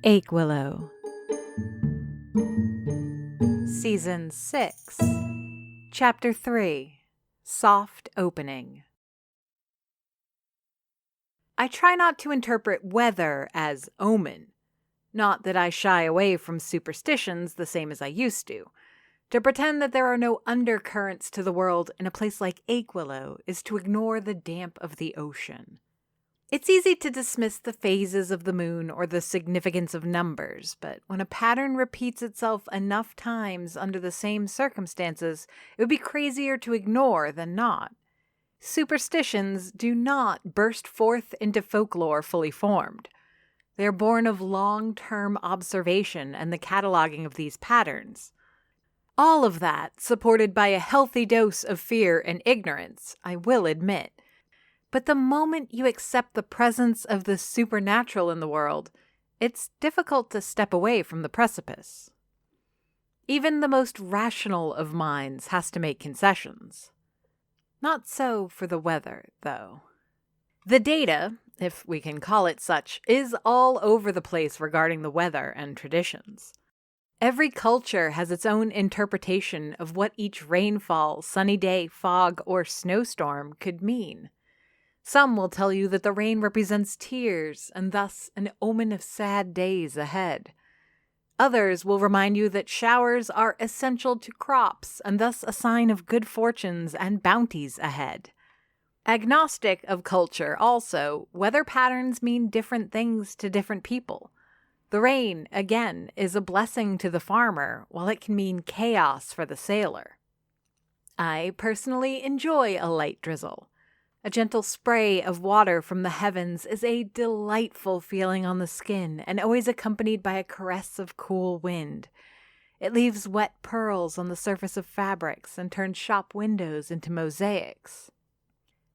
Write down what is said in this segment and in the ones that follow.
Achewillow, Season 6, Chapter 3, Soft Opening. I try not to interpret weather as omen. Not that I shy away from superstitions the same as I used to. To pretend that there are no undercurrents to the world in a place like Achewillow is to ignore the damp of the ocean. It's easy to dismiss the phases of the moon or the significance of numbers, but when a pattern repeats itself enough times under the same circumstances, it would be crazier to ignore than not. Superstitions do not burst forth into folklore fully formed. They are born of long-term observation and the cataloging of these patterns. All of that supported by a healthy dose of fear and ignorance, I will admit. But the moment you accept the presence of the supernatural in the world, it's difficult to step away from the precipice. Even the most rational of minds has to make concessions. Not so for the weather, though. The data, if we can call it such, is all over the place regarding the weather and traditions. Every culture has its own interpretation of what each rainfall, sunny day, fog, or snowstorm could mean. Some will tell you that the rain represents tears and thus an omen of sad days ahead. Others will remind you that showers are essential to crops and thus a sign of good fortunes and bounties ahead. Agnostic of culture also, weather patterns mean different things to different people. The rain, again, is a blessing to the farmer, while it can mean chaos for the sailor. I personally enjoy a light drizzle. A gentle spray of water from the heavens is a delightful feeling on the skin and always accompanied by a caress of cool wind. It leaves wet pearls on the surface of fabrics and turns shop windows into mosaics.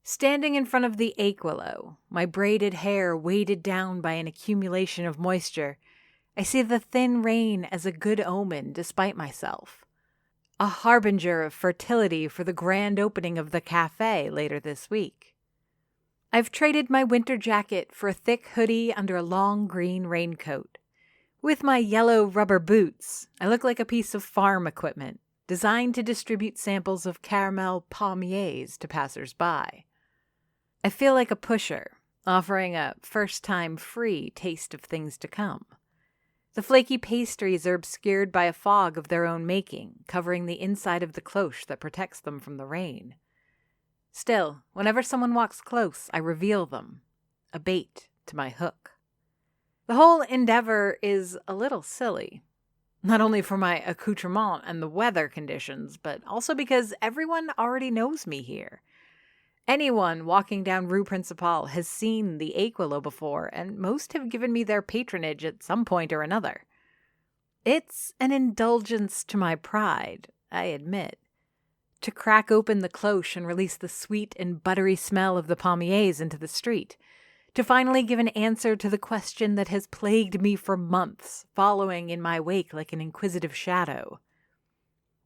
Standing in front of the Achewillow, my braided hair weighted down by an accumulation of moisture, I see the thin rain as a good omen despite myself. A harbinger of fertility for the grand opening of the cafe later this week. I've traded my winter jacket for a thick hoodie under a long green raincoat. With my yellow rubber boots, I look like a piece of farm equipment, designed to distribute samples of caramel palmiers to passers-by. I feel like a pusher, offering a first-time free taste of things to come. The flaky pastries are obscured by a fog of their own making, covering the inside of the cloche that protects them from the rain. Still, whenever someone walks close, I reveal them, a bait to my hook. The whole endeavor is a little silly, not only for my accoutrement and the weather conditions, but also because everyone already knows me here. Anyone walking down Rue Principale has seen the Achewillow before, and most have given me their patronage at some point or another. It's an indulgence to my pride, I admit. To crack open the cloche and release the sweet and buttery smell of the palmiers into the street. To finally give an answer to the question that has plagued me for months, following in my wake like an inquisitive shadow.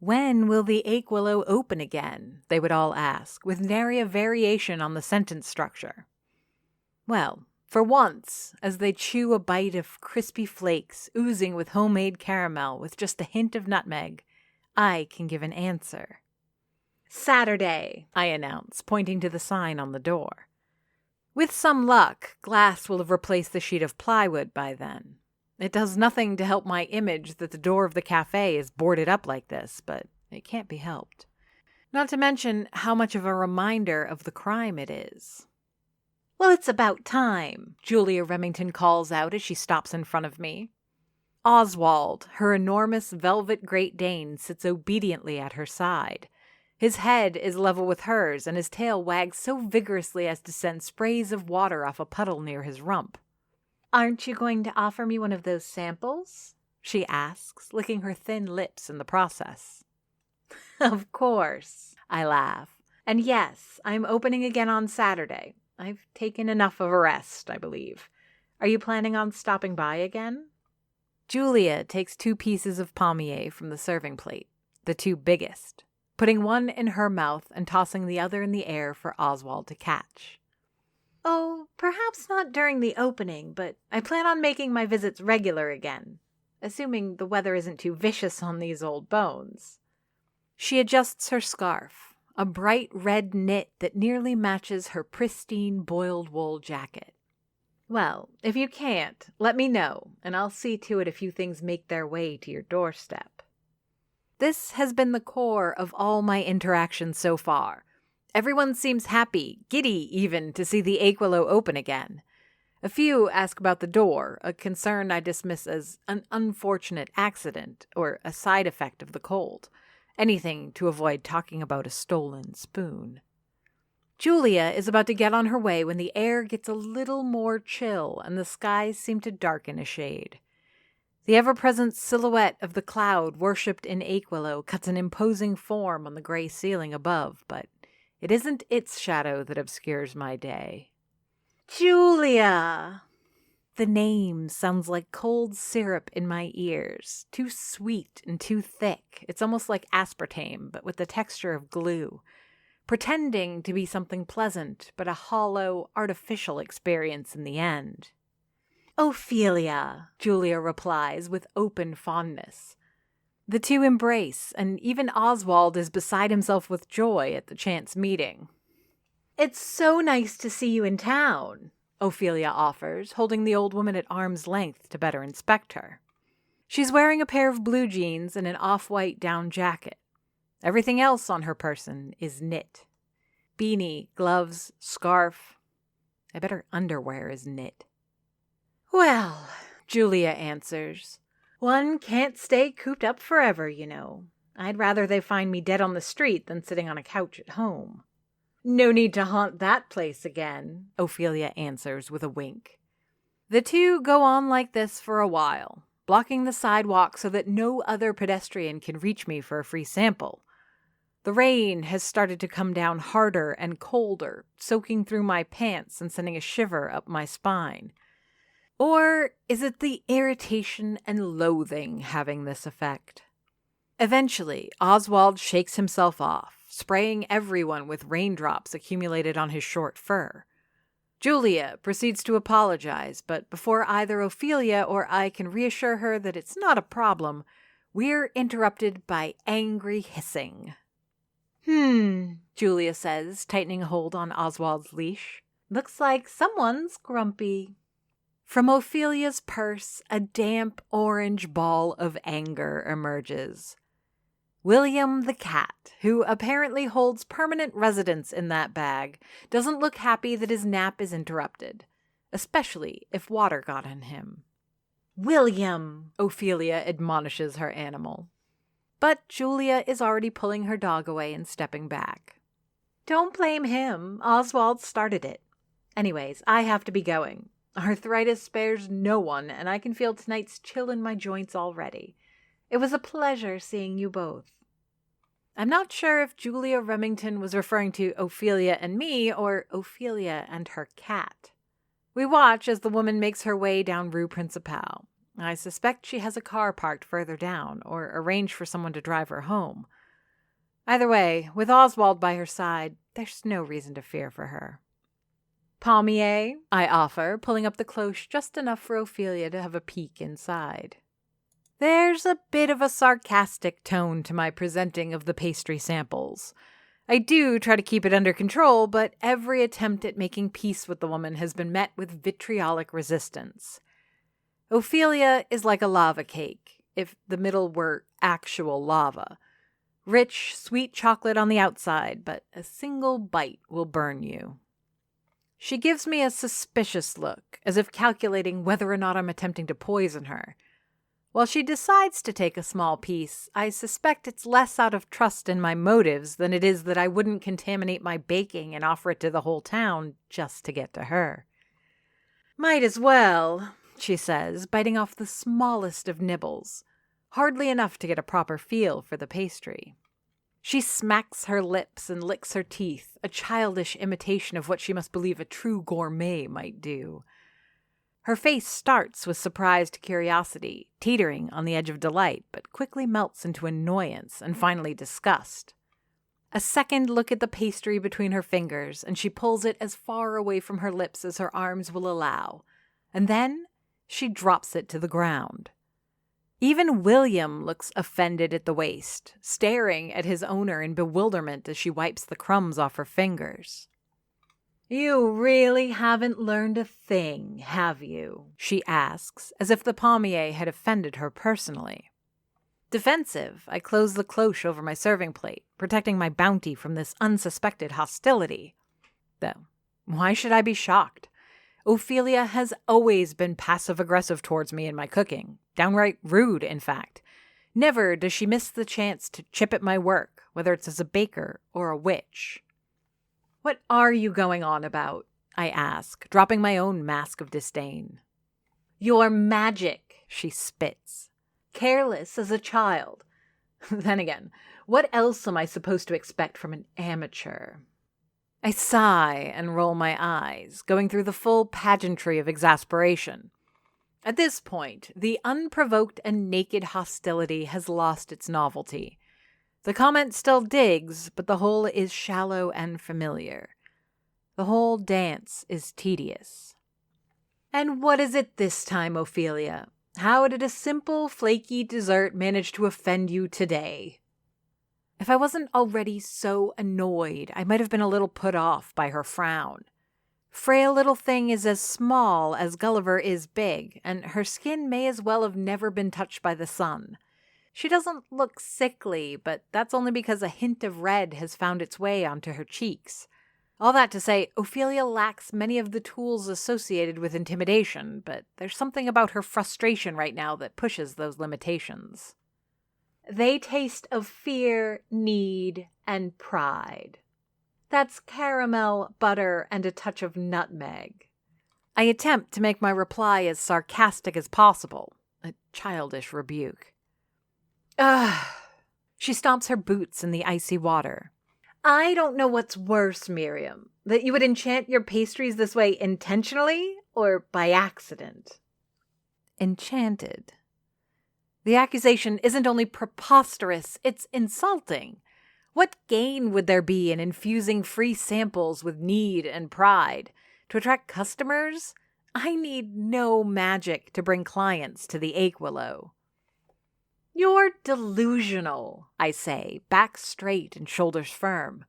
When will the Achewillow open again? They would all ask, with nary a variation on the sentence structure. Well, for once, as they chew a bite of crispy flakes oozing with homemade caramel with just a hint of nutmeg, I can give an answer. Saturday, I announce, pointing to the sign on the door. With some luck, glass will have replaced the sheet of plywood by then. It does nothing to help my image that the door of the cafe is boarded up like this, but it can't be helped. Not to mention how much of a reminder of the crime it is. "Well, it's about time," Julia Remington calls out as she stops in front of me. Oswald, her enormous velvet Great Dane, sits obediently at her side. His head is level with hers, and his tail wags so vigorously as to send sprays of water off a puddle near his rump. "Aren't you going to offer me one of those samples?" she asks, licking her thin lips in the process. "Of course," I laugh. "And yes, I'm opening again on Saturday. I've taken enough of a rest, I believe. Are you planning on stopping by again?" Julia takes 2 pieces of palmier from the serving plate, the 2 biggest. putting one in her mouth and tossing the other in the air for Oswald to catch. Oh, perhaps not during the opening, but I plan on making my visits regular again, assuming the weather isn't too vicious on these old bones. She adjusts her scarf, a bright red knit that nearly matches her pristine boiled wool jacket. Well, if you can't, let me know, and I'll see to it a few things make their way to your doorstep. This has been the core of all my interactions so far. Everyone seems happy, giddy even, to see the Achewillow open again. A few ask about the door, a concern I dismiss as an unfortunate accident or a side effect of the cold. Anything to avoid talking about a stolen spoon. Julia is about to get on her way when the air gets a little more chill and the skies seem to darken a shade. The ever-present silhouette of the cloud worshipped in Achewillow cuts an imposing form on the gray ceiling above, but it isn't its shadow that obscures my day. Julia! The name sounds like cold syrup in my ears, too sweet and too thick. It's almost like aspartame, but with the texture of glue. Pretending to be something pleasant, but a hollow, artificial experience in the end. Ophelia, Julia replies with open fondness. The two embrace, and even Oswald is beside himself with joy at the chance meeting. It's so nice to see you in town, Ophelia offers, holding the old woman at arm's length to better inspect her. She's wearing a pair of blue jeans and an off-white down jacket. Everything else on her person is knit. Beanie, gloves, scarf. I bet her underwear is knit. Well, Julia answers, one can't stay cooped up forever, you know. I'd rather they find me dead on the street than sitting on a couch at home. No need to haunt that place again, Ophelia answers with a wink. The two go on like this for a while, blocking the sidewalk so that no other pedestrian can reach me for a free sample. The rain has started to come down harder and colder, soaking through my pants and sending a shiver up my spine. Or is it the irritation and loathing having this effect? Eventually, Oswald shakes himself off, spraying everyone with raindrops accumulated on his short fur. Julia proceeds to apologize, but before either Ophelia or I can reassure her that it's not a problem, we're interrupted by angry hissing. Julia says, tightening a hold on Oswald's leash. Looks like someone's grumpy. From Ophelia's purse, a damp orange ball of anger emerges. William the cat, who apparently holds permanent residence in that bag, doesn't look happy that his nap is interrupted, especially if water got on him. William, Ophelia admonishes her animal. But Julia is already pulling her dog away and stepping back. Don't blame him. Oswald started it. Anyways, I have to be going. Arthritis spares no one, and I can feel tonight's chill in my joints already. It was a pleasure seeing you both. I'm not sure if Julia Remington was referring to Ophelia and me or Ophelia and her cat. We watch as the woman makes her way down Rue Principale. I suspect she has a car parked further down, or arranged for someone to drive her home. Either way, with Oswald by her side, there's no reason to fear for her. Palmier, I offer, pulling up the cloche just enough for Ophelia to have a peek inside. There's a bit of a sarcastic tone to my presenting of the pastry samples. I do try to keep it under control, but every attempt at making peace with the woman has been met with vitriolic resistance. Ophelia is like a lava cake, if the middle were actual lava. Rich, sweet chocolate on the outside, but a single bite will burn you. She gives me a suspicious look, as if calculating whether or not I'm attempting to poison her. While she decides to take a small piece, I suspect it's less out of trust in my motives than it is that I wouldn't contaminate my baking and offer it to the whole town just to get to her. Might as well, she says, biting off the smallest of nibbles, hardly enough to get a proper feel for the pastry. She smacks her lips and licks her teeth, a childish imitation of what she must believe a true gourmet might do. Her face starts with surprised curiosity, teetering on the edge of delight, but quickly melts into annoyance and finally disgust. A second look at the pastry between her fingers, and she pulls it as far away from her lips as her arms will allow. And then she drops it to the ground. Even William looks offended at the waste, staring at his owner in bewilderment as she wipes the crumbs off her fingers. "You really haven't learned a thing, have you?" she asks, as if the pommier had offended her personally. Defensive, I close the cloche over my serving plate, protecting my bounty from this unsuspected hostility. Though, why should I be shocked? Ophelia has always been passive-aggressive towards me in my cooking, downright rude, in fact. Never does she miss the chance to chip at my work, whether it's as a baker or a witch. "What are you going on about?" I ask, dropping my own mask of disdain. "Your magic," she spits. "Careless as a child. Then again, what else am I supposed to expect from an amateur?" I sigh and roll my eyes, going through the full pageantry of exasperation. At this point, the unprovoked and naked hostility has lost its novelty. The comment still digs, but the whole is shallow and familiar. The whole dance is tedious. "And what is it this time, Ophelia? How did a simple, flaky dessert manage to offend you today?" If I wasn't already so annoyed, I might have been a little put off by her frown. Frail little thing is as small as Gulliver is big, and her skin may as well have never been touched by the sun. She doesn't look sickly, but that's only because a hint of red has found its way onto her cheeks. All that to say, Ophelia lacks many of the tools associated with intimidation, but there's something about her frustration right now that pushes those limitations. "They taste of fear, need, and pride. That's caramel, butter, and a touch of nutmeg." I attempt to make my reply as sarcastic as possible, a childish rebuke. "Ugh." She stomps her boots in the icy water. "I don't know what's worse, Miriam, that you would enchant your pastries this way intentionally or by accident." Enchanted. The accusation isn't only preposterous, it's insulting. What gain would there be in infusing free samples with need and pride? To attract customers? I need no magic to bring clients to the Achewillow. "You're delusional," I say, back straight and shoulders firm.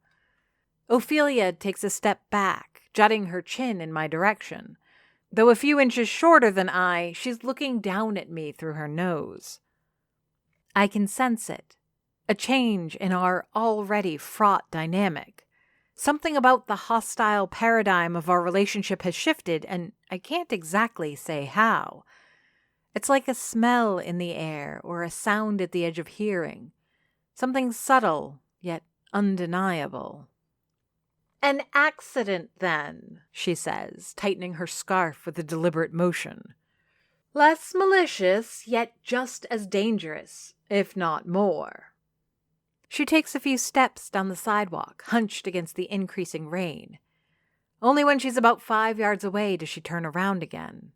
Ophelia takes a step back, jutting her chin in my direction. Though a few inches shorter than I, she's looking down at me through her nose. I can sense it, a change in our already fraught dynamic. Something about the hostile paradigm of our relationship has shifted, and I can't exactly say how. It's like a smell in the air or a sound at the edge of hearing. Something subtle, yet undeniable. "An accident, then," she says, tightening her scarf with a deliberate motion. "Less malicious, yet just as dangerous, if not more." She takes a few steps down the sidewalk, hunched against the increasing rain. Only when she's about 5 yards away does she turn around again.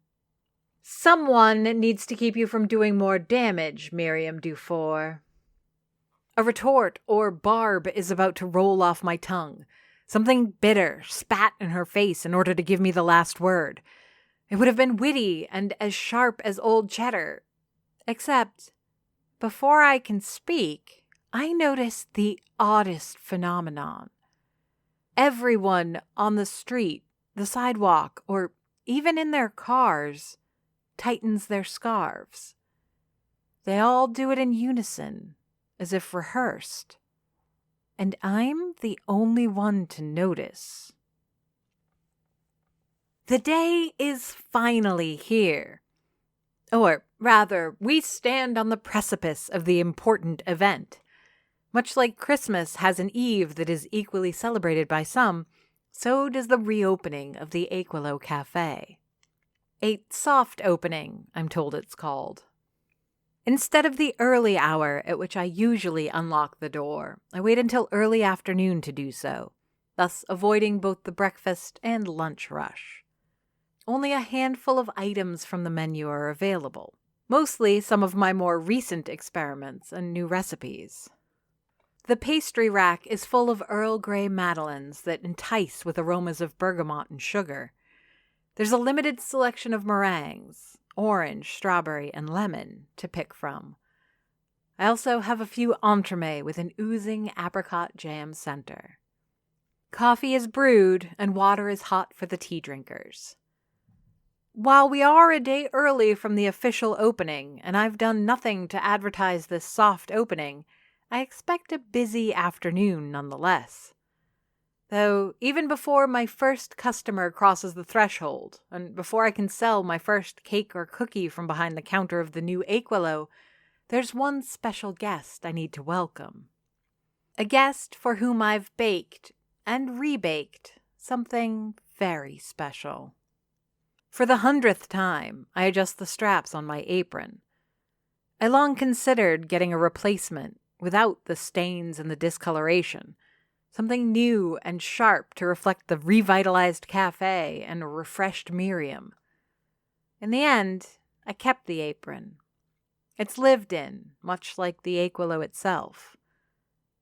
"Someone needs to keep you from doing more damage, Miriam Dufour." A retort or barb is about to roll off my tongue. Something bitter spat in her face in order to give me the last word. It would have been witty and as sharp as old cheddar. Except, before I can speak, I notice the oddest phenomenon. Everyone on the street, the sidewalk, or even in their cars, tightens their scarves. They all do it in unison, as if rehearsed. And I'm the only one to notice. The day is finally here. Or rather, we stand on the precipice of the important event. Much like Christmas has an eve that is equally celebrated by some, so does the reopening of the Achewillow Cafe. A soft opening, I'm told it's called. Instead of the early hour at which I usually unlock the door, I wait until early afternoon to do so, thus avoiding both the breakfast and lunch rush. Only a handful of items from the menu are available, mostly some of my more recent experiments and new recipes. The pastry rack is full of Earl Grey madeleines that entice with aromas of bergamot and sugar. There's a limited selection of meringues, orange, strawberry, and lemon, to pick from. I also have a few entremets with an oozing apricot jam center. Coffee is brewed and water is hot for the tea drinkers. While we are a day early from the official opening, and I've done nothing to advertise this soft opening, I expect a busy afternoon nonetheless. Though, even before my first customer crosses the threshold, and before I can sell my first cake or cookie from behind the counter of the new Achewillow, there's one special guest I need to welcome. A guest for whom I've baked and rebaked something very special. For the 100th time, I adjust the straps on my apron. I long considered getting a replacement without the stains and the discoloration, something new and sharp to reflect the revitalized cafe and a refreshed Miriam. In the end, I kept the apron. It's lived in, much like the Achewillow itself.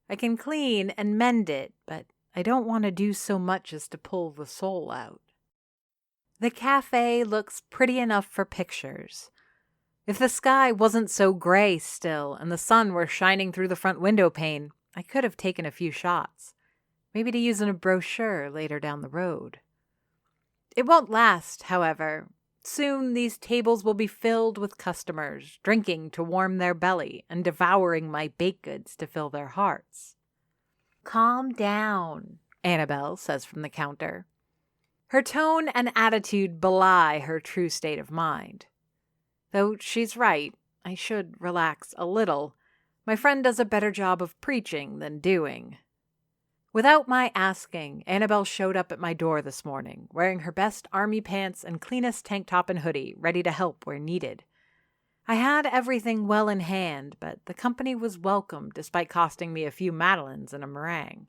I can clean and mend it, but I don't want to do so much as to pull the soul out. The cafe looks pretty enough for pictures. If the sky wasn't so gray still and the sun were shining through the front window pane, I could have taken a few shots, maybe to use in a brochure later down the road. It won't last, however. Soon these tables will be filled with customers, drinking to warm their belly and devouring my baked goods to fill their hearts. "Calm down," Annabelle says from the counter. Her tone and attitude belie her true state of mind. Though she's right, I should relax a little. My friend does a better job of preaching than doing. Without my asking, Annabelle showed up at my door this morning, wearing her best army pants and cleanest tank top and hoodie, ready to help where needed. I had everything well in hand, but the company was welcome despite costing me a few madeleines and a meringue.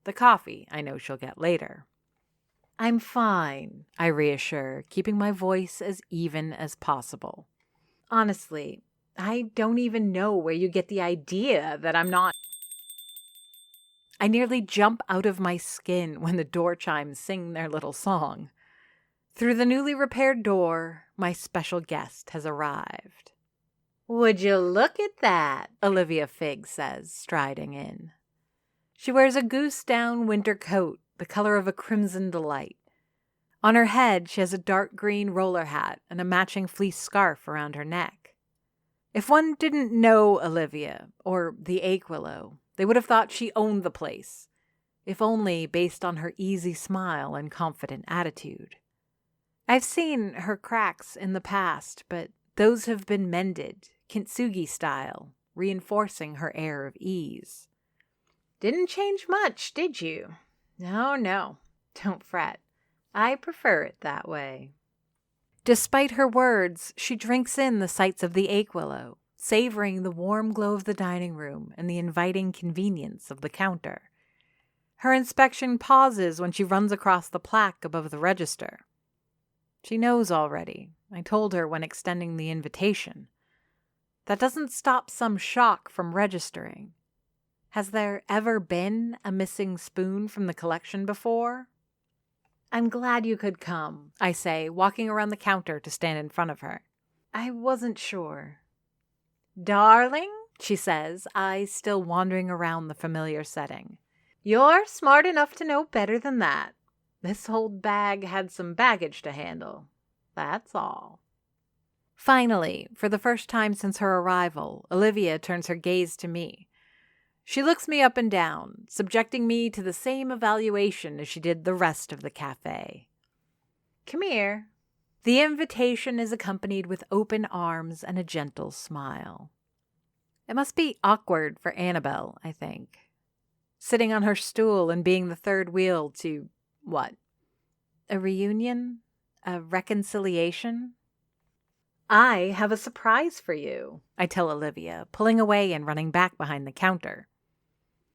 The coffee I know she'll get later. "I'm fine," I reassure, keeping my voice as even as possible. "Honestly, I don't even know where you get the idea that I'm not..." I nearly jump out of my skin when the door chimes sing their little song. Through the newly repaired door, my special guest has arrived. "Would you look at that?" Olivia Figg says, striding in. She wears a goose-down winter coat, the color of a crimson delight. On her head, she has a dark green roller hat and a matching fleece scarf around her neck. If one didn't know Olivia, or the Achewillow, they would have thought she owned the place, if only based on her easy smile and confident attitude. I've seen her cracks in the past, but those have been mended, kintsugi style, reinforcing her air of ease. "Didn't change much, did you?" No, don't fret. I prefer it that way." Despite her words, she drinks in the sights of the Achewillow, savoring the warm glow of the dining room and the inviting convenience of the counter. Her inspection pauses when she runs across the plaque above the register. She knows already. I told her when extending the invitation. That doesn't stop some shock from registering. Has there ever been a missing spoon from the collection before? "I'm glad you could come," I say, walking around the counter to stand in front of her. "I wasn't sure." "Darling," she says, eyes still wandering around the familiar setting, "you're smart enough to know better than that. This old bag had some baggage to handle. That's all." Finally, for the first time since her arrival, Olivia turns her gaze to me. She looks me up and down, subjecting me to the same evaluation as she did the rest of the cafe. "Come here." The invitation is accompanied with open arms and a gentle smile. It must be awkward for Annabelle, I think. Sitting on her stool and being the third wheel to, what? A reunion? A reconciliation? "I have a surprise for you," I tell Olivia, pulling away and running back behind the counter.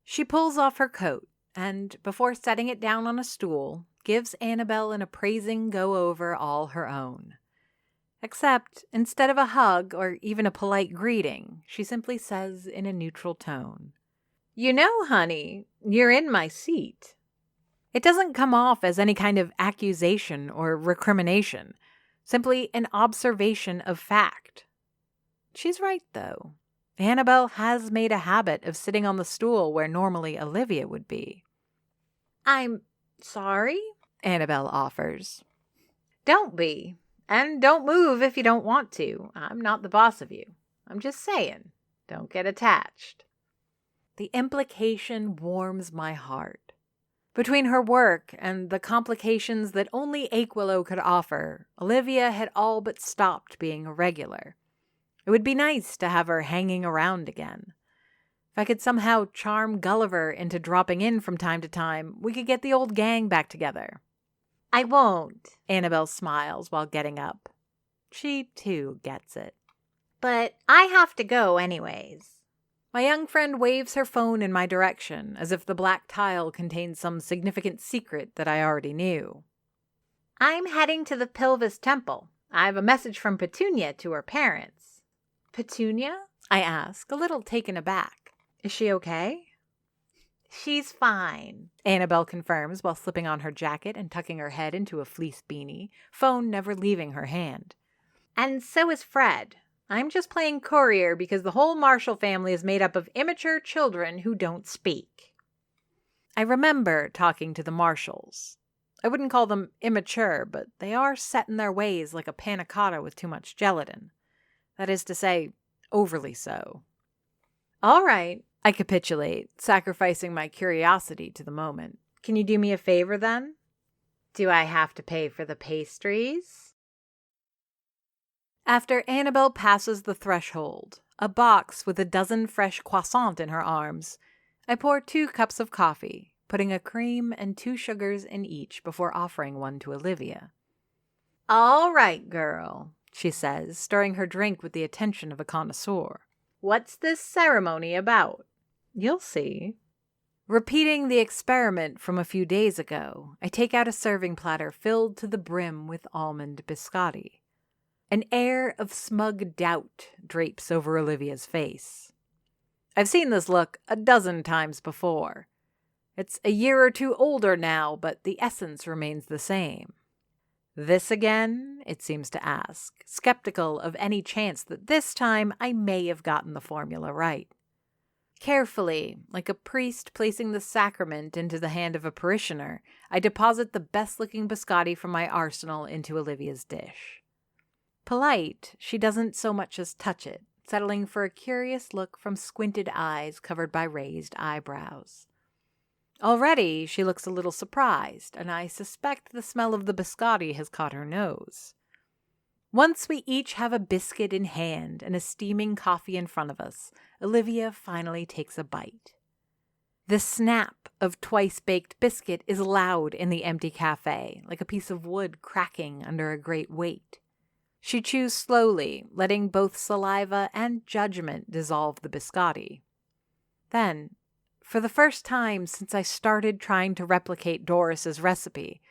She pulls off her coat and, before setting it down on a stool, gives Annabelle an appraising go-over all her own. Except, instead of a hug or even a polite greeting, she simply says in a neutral tone, You know, honey, you're in my seat. It doesn't come off as any kind of accusation or recrimination, simply an observation of fact. She's right, though. Annabelle has made a habit of sitting on the stool where normally Olivia would be. I'm sorry, Annabelle offers. Don't be. And don't move if you don't want to. I'm not the boss of you. I'm just saying, don't get attached. The implication warms my heart. Between her work and the complications that only Achewillow could offer, Olivia had all but stopped being a regular. It would be nice to have her hanging around again. If I could somehow charm Gulliver into dropping in from time to time, we could get the old gang back together. I won't, Annabelle smiles while getting up. She, too, gets it. But I have to go anyways. My young friend waves her phone in my direction, as if the black tile contained some significant secret that I already knew. I'm heading to the Pilvis Temple. I have a message from Petunia to her parents. Petunia? I ask, a little taken aback. Is she okay? She's fine, Annabelle confirms while slipping on her jacket and tucking her head into a fleece beanie, phone never leaving her hand. And so is Fred. I'm just playing courier because the whole Marshall family is made up of immature children who don't speak. I remember talking to the Marshalls. I wouldn't call them immature, but they are set in their ways like a panna cotta with too much gelatin. That is to say, overly so. All right, I capitulate, sacrificing my curiosity to the moment. Can you do me a favor then? Do I have to pay for the pastries? After Annabelle passes the threshold, a box with a dozen fresh croissants in her arms, I pour 2 cups of coffee, putting a cream and 2 sugars in each before offering one to Olivia. All right, girl, she says, stirring her drink with the attention of a connoisseur. What's this ceremony about? You'll see. Repeating the experiment from a few days ago, I take out a serving platter filled to the brim with almond biscotti. An air of smug doubt drapes over Olivia's face. I've seen this look a dozen times before. It's a year or 2 older now, but the essence remains the same. This again, it seems to ask, skeptical of any chance that this time I may have gotten the formula right. Carefully, like a priest placing the sacrament into the hand of a parishioner, I deposit the best-looking biscotti from my arsenal into Olivia's dish. Polite, she doesn't so much as touch it, settling for a curious look from squinted eyes covered by raised eyebrows. Already, she looks a little surprised, and I suspect the smell of the biscotti has caught her nose. Once we each have a biscuit in hand and a steaming coffee in front of us, Olivia finally takes a bite. The snap of twice-baked biscuit is loud in the empty cafe, like a piece of wood cracking under a great weight. She chews slowly, letting both saliva and judgment dissolve the biscotti. Then, for the first time since I started trying to replicate Doris's recipe,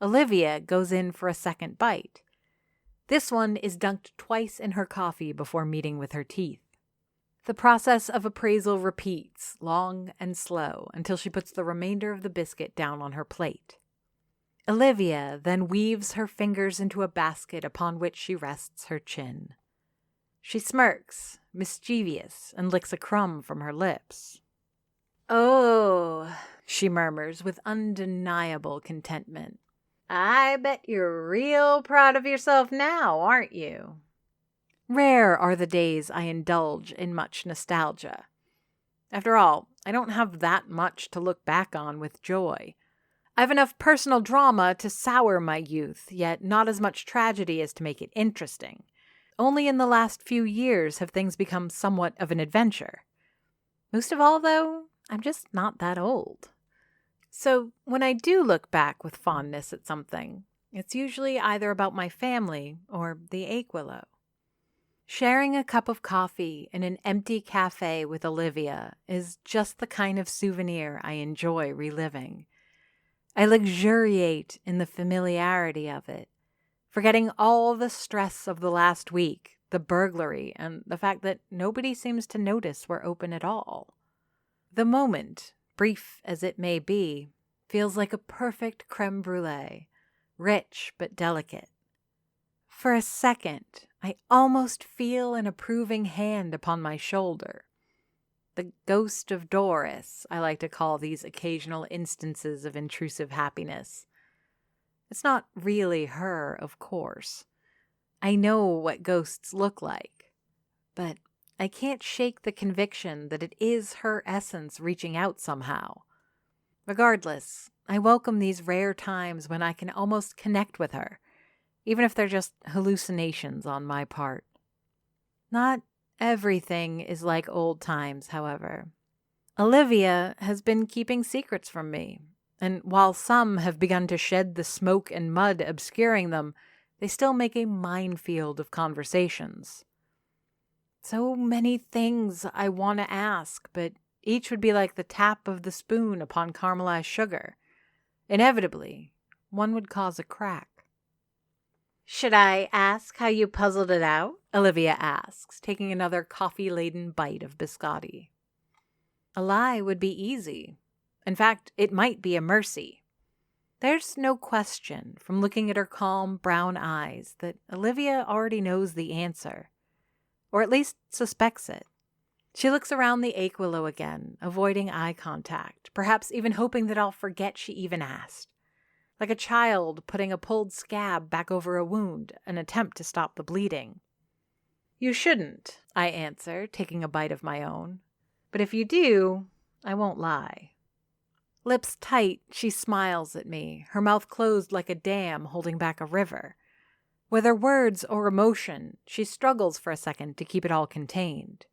Olivia goes in for a second bite. This one is dunked twice in her coffee before meeting with her teeth. The process of appraisal repeats, long and slow, until she puts the remainder of the biscuit down on her plate. Olivia then weaves her fingers into a basket upon which she rests her chin. She smirks, mischievous, and licks a crumb from her lips. Oh, she murmurs with undeniable contentment. I bet you're real proud of yourself now, aren't you? Rare are the days I indulge in much nostalgia. After all, I don't have that much to look back on with joy. I have enough personal drama to sour my youth, yet not as much tragedy as to make it interesting. Only in the last few years have things become somewhat of an adventure. Most of all, though, I'm just not that old. So when I do look back with fondness at something, it's usually either about my family or the Achewillow. Sharing a cup of coffee in an empty cafe with Olivia is just the kind of souvenir I enjoy reliving. I luxuriate in the familiarity of it, forgetting all the stress of the last week, the burglary, and the fact that nobody seems to notice we're open at all. The moment, brief as it may be, feels like a perfect creme brulee, rich but delicate. For a second, I almost feel an approving hand upon my shoulder. The ghost of Doris, I like to call these occasional instances of intrusive happiness. It's not really her, of course. I know what ghosts look like, but I can't shake the conviction that it is her essence reaching out somehow. Regardless, I welcome these rare times when I can almost connect with her, even if they're just hallucinations on my part. Not everything is like old times, however. Olivia has been keeping secrets from me, and while some have begun to shed the smoke and mud obscuring them, they still make a minefield of conversations. So many things I want to ask, but each would be like the tap of the spoon upon caramelized sugar. Inevitably, one would cause a crack. "Should I ask how you puzzled it out?" Olivia asks, taking another coffee-laden bite of biscotti. A lie would be easy. In fact, it might be a mercy. There's no question, from looking at her calm brown eyes, that Olivia already knows the answer, or at least suspects it. She looks around the Achewillow again, avoiding eye contact, perhaps even hoping that I'll forget she even asked. Like a child putting a pulled scab back over a wound, an attempt to stop the bleeding. "You shouldn't," I answer, taking a bite of my own. "But if you do, I won't lie." Lips tight, she smiles at me, her mouth closed like a dam holding back a river. Whether words or emotion, she struggles for a second to keep it all contained.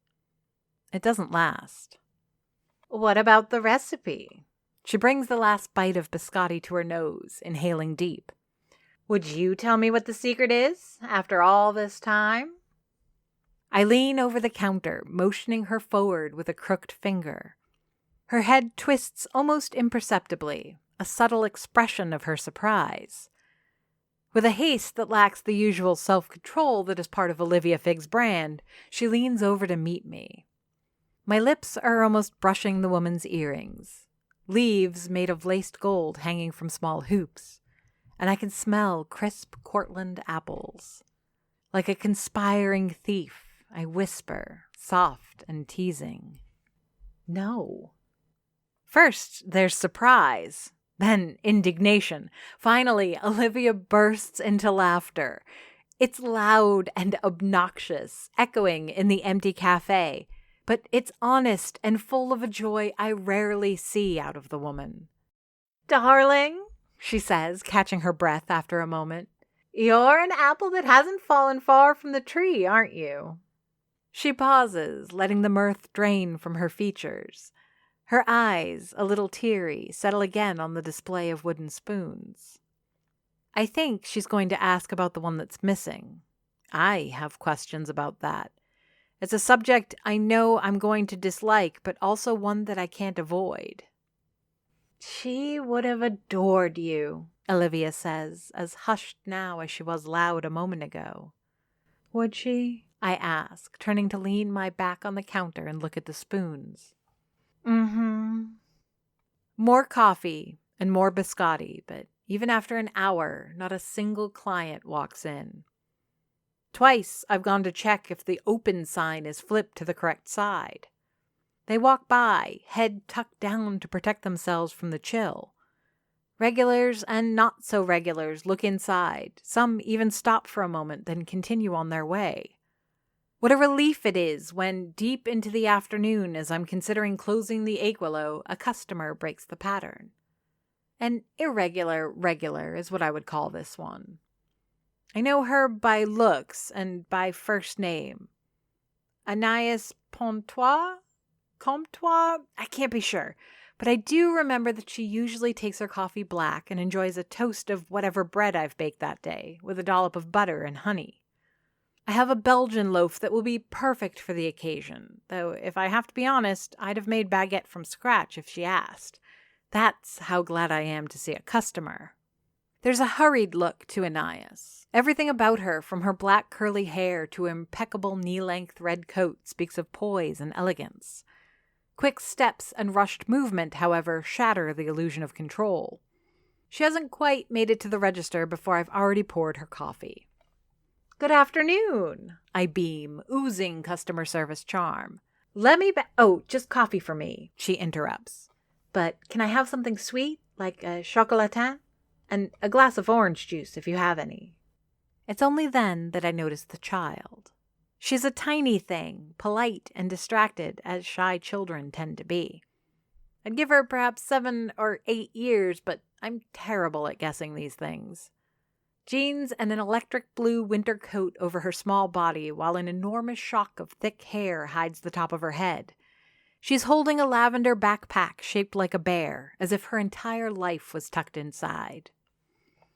It doesn't last. "What about the recipe?" She brings the last bite of biscotti to her nose, inhaling deep. "Would you tell me what the secret is, after all this time?" I lean over the counter, motioning her forward with a crooked finger. Her head twists almost imperceptibly, a subtle expression of her surprise. With a haste that lacks the usual self-control that is part of Olivia Figg's brand, she leans over to meet me. My lips are almost brushing the woman's earrings. Leaves made of laced gold hanging from small hoops, and I can smell crisp Cortland apples. Like a conspiring thief, I whisper, soft and teasing, "No." First, there's surprise, then indignation. Finally, Olivia bursts into laughter. It's loud and obnoxious, echoing in the empty cafe, but it's honest and full of a joy I rarely see out of the woman. "Darling," she says, catching her breath after a moment, "you're an apple that hasn't fallen far from the tree, aren't you?" She pauses, letting the mirth drain from her features. Her eyes, a little teary, settle again on the display of wooden spoons. I think she's going to ask about the one that's missing. I have questions about that. It's a subject I know I'm going to dislike, but also one that I can't avoid. "She would have adored you," Olivia says, as hushed now as she was loud a moment ago. "Would she?" I ask, turning to lean my back on the counter and look at the spoons. "Mm-hmm." More coffee and more biscotti, but even after an hour, not a single client walks in. Twice I've gone to check if the open sign is flipped to the correct side. They walk by, head tucked down to protect themselves from the chill. Regulars and not so regulars look inside. Some even stop for a moment, then continue on their way. What a relief it is when, deep into the afternoon, as I'm considering closing the Achewillow, a customer breaks the pattern. An irregular regular is what I would call this one. I know her by looks and by first name. Anais Comtois? I can't be sure, but I do remember that she usually takes her coffee black and enjoys a toast of whatever bread I've baked that day, with a dollop of butter and honey. I have a Belgian loaf that will be perfect for the occasion, though if I have to be honest, I'd have made baguette from scratch if she asked. That's how glad I am to see a customer. There's a hurried look to Anais. Everything about her, from her black curly hair to her impeccable knee-length red coat, speaks of poise and elegance. Quick steps and rushed movement, however, shatter the illusion of control. She hasn't quite made it to the register before I've already poured her coffee. "Good afternoon," I beam, oozing customer service charm. "Let me Oh, just coffee for me," she interrupts. "But can I have something sweet, like a chocolatin? And a glass of orange juice, if you have any." It's only then that I notice the child. She's a tiny thing, polite and distracted, as shy children tend to be. I'd give her perhaps 7 or 8 years, but I'm terrible at guessing these things. Jeans and an electric blue winter coat over her small body, while an enormous shock of thick hair hides the top of her head. She's holding a lavender backpack shaped like a bear, as if her entire life was tucked inside.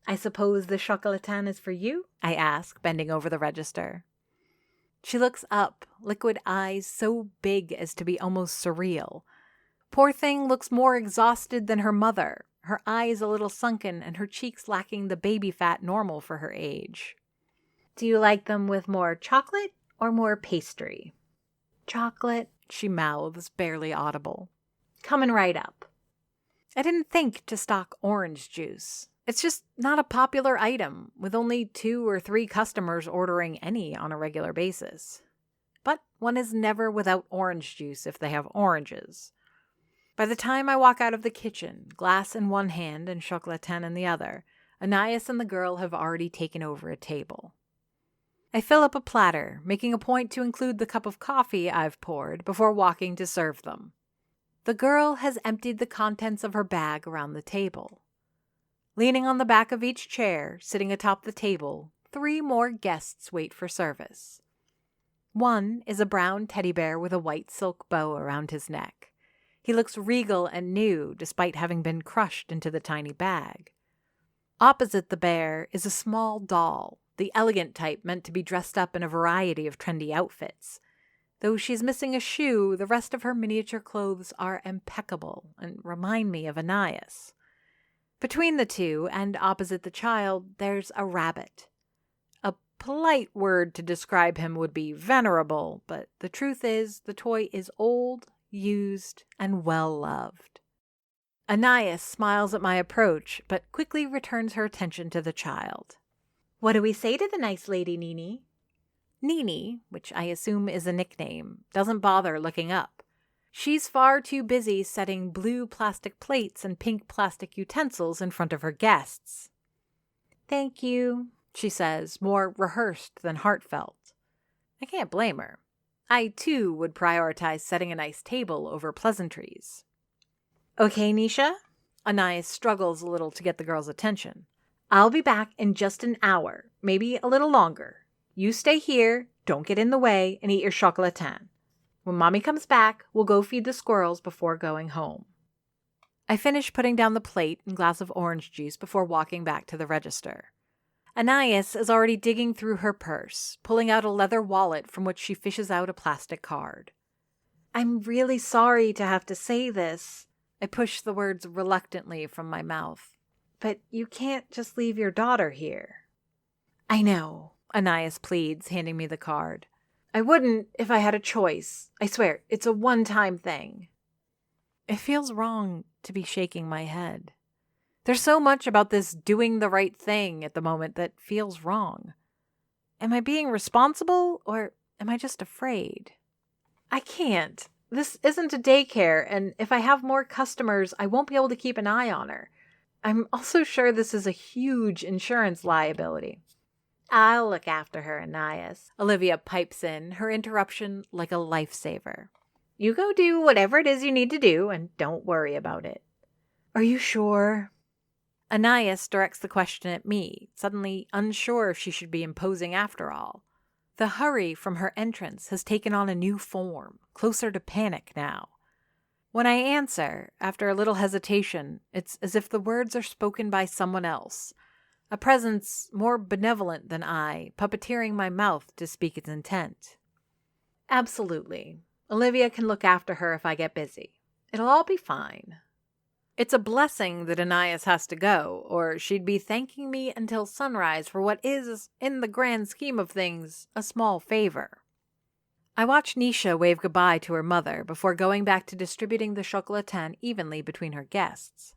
"I suppose the chocolatin is for you?" I ask, bending over the register. She looks up, liquid eyes so big as to be almost surreal. Poor thing looks more exhausted than her mother, her eyes a little sunken and her cheeks lacking the baby fat normal for her age. "Do you like them with more chocolate or more pastry?" "Chocolate," she mouths, barely audible. "Coming right up." I didn't think to stock orange juice. It's just not a popular item, with only 2 or 3 customers ordering any on a regular basis. But one is never without orange juice if they have oranges. By the time I walk out of the kitchen, glass in one hand and chocolatin in the other, Anais and the girl have already taken over a table. I fill up a platter, making a point to include the cup of coffee I've poured before walking to serve them. The girl has emptied the contents of her bag around the table. Leaning on the back of each chair, sitting atop the table, 3 more guests wait for service. One is a brown teddy bear with a white silk bow around his neck. He looks regal and new, despite having been crushed into the tiny bag. Opposite the bear is a small doll, the elegant type meant to be dressed up in a variety of trendy outfits. Though she's missing a shoe, the rest of her miniature clothes are impeccable and remind me of Anais. Between the two, and opposite the child, there's a rabbit. A polite word to describe him would be venerable, but the truth is the toy is old, used, and well-loved. Anais smiles at my approach, but quickly returns her attention to the child. "What do we say to the nice lady, Nini?" Nini, which I assume is a nickname, doesn't bother looking up. She's far too busy setting blue plastic plates and pink plastic utensils in front of her guests. "Thank you," she says, more rehearsed than heartfelt. I can't blame her. I, too, would prioritize setting a nice table over pleasantries. "Okay, Nisha?" Anais struggles a little to get the girl's attention. "I'll be back in just an hour, maybe a little longer. You stay here, don't get in the way, and eat your chocolatin. When Mommy comes back, we'll go feed the squirrels before going home." I finish putting down the plate and glass of orange juice before walking back to the register. Anais is already digging through her purse, pulling out a leather wallet from which she fishes out a plastic card. "I'm really sorry to have to say this." I push the words reluctantly from my mouth. "But you can't just leave your daughter here." "I know," Anais pleads, handing me the card. "I wouldn't if I had a choice. I swear, it's a one-time thing." It feels wrong to be shaking my head. There's so much about this doing the right thing at the moment that feels wrong. Am I being responsible, or am I just afraid? I can't. This isn't a daycare, and if I have more customers, I won't be able to keep an eye on her. I'm also sure this is a huge insurance liability. "I'll look after her, Anais," Olivia pipes in, her interruption like a lifesaver. "You go do whatever it is you need to do, and don't worry about it." "Are you sure?" Anais directs the question at me, suddenly unsure if she should be imposing after all. The hurry from her entrance has taken on a new form, closer to panic now. When I answer, after a little hesitation, it's as if the words are spoken by someone else, a presence more benevolent than I, puppeteering my mouth to speak its intent. "Absolutely. Olivia can look after her if I get busy. It'll all be fine." It's a blessing that Anais has to go, or she'd be thanking me until sunrise for what is, in the grand scheme of things, a small favor. I watch Nisha wave goodbye to her mother before going back to distributing the chocolatin evenly between her guests.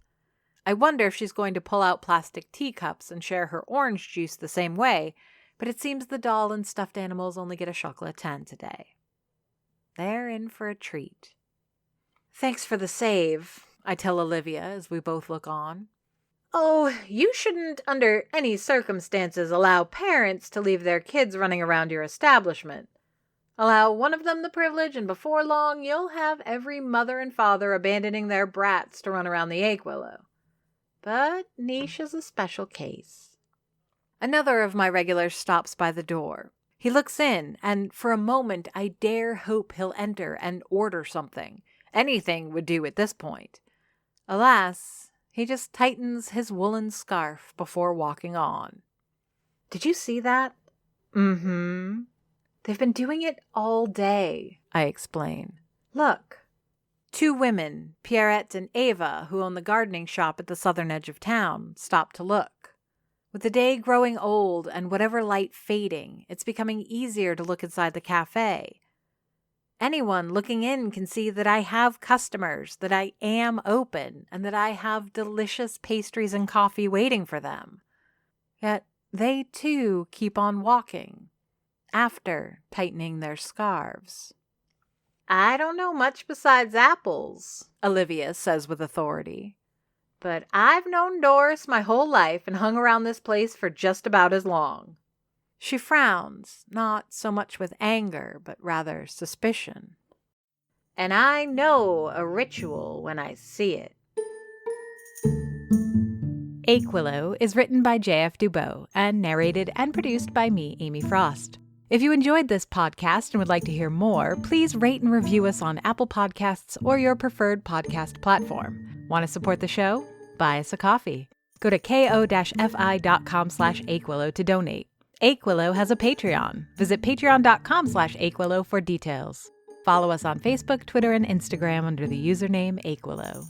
I wonder if she's going to pull out plastic teacups and share her orange juice the same way, but it seems the doll and stuffed animals only get a chocolatin today. They're in for a treat. Thanks for the save, I tell Olivia as we both look on. Oh, you shouldn't under any circumstances allow parents to leave their kids running around your establishment. Allow one of them the privilege, and before long you'll have every mother and father abandoning their brats to run around the Achewillow. But Nisha's a special case. Another of my regulars stops by the door. He looks in, and for a moment I dare hope he'll enter and order something. Anything would do at this point. Alas, he just tightens his woolen scarf before walking on. Did you see that? Mm-hmm. They've been doing it all day, I explain. Look. 2 women, Pierrette and Ava, who own the gardening shop at the southern edge of town, stop to look. With the day growing old and whatever light fading, it's becoming easier to look inside the cafe. Anyone looking in can see that I have customers, that I am open, and that I have delicious pastries and coffee waiting for them. Yet they too keep on walking, after tightening their scarves. I don't know much besides apples, Olivia says with authority. But I've known Doris my whole life and hung around this place for just about as long. She frowns, not so much with anger, but rather suspicion. And I know a ritual when I see it. Achewillow is written by J.F. Dubow and narrated and produced by me, Amy Frost. If you enjoyed this podcast and would like to hear more, please rate and review us on Apple Podcasts or your preferred podcast platform. Want to support the show? Buy us a coffee. Go to ko-fi.com/Achewillow to donate. Achewillow has a Patreon. Visit patreon.com/Achewillow for details. Follow us on Facebook, Twitter, and Instagram under the username Achewillow.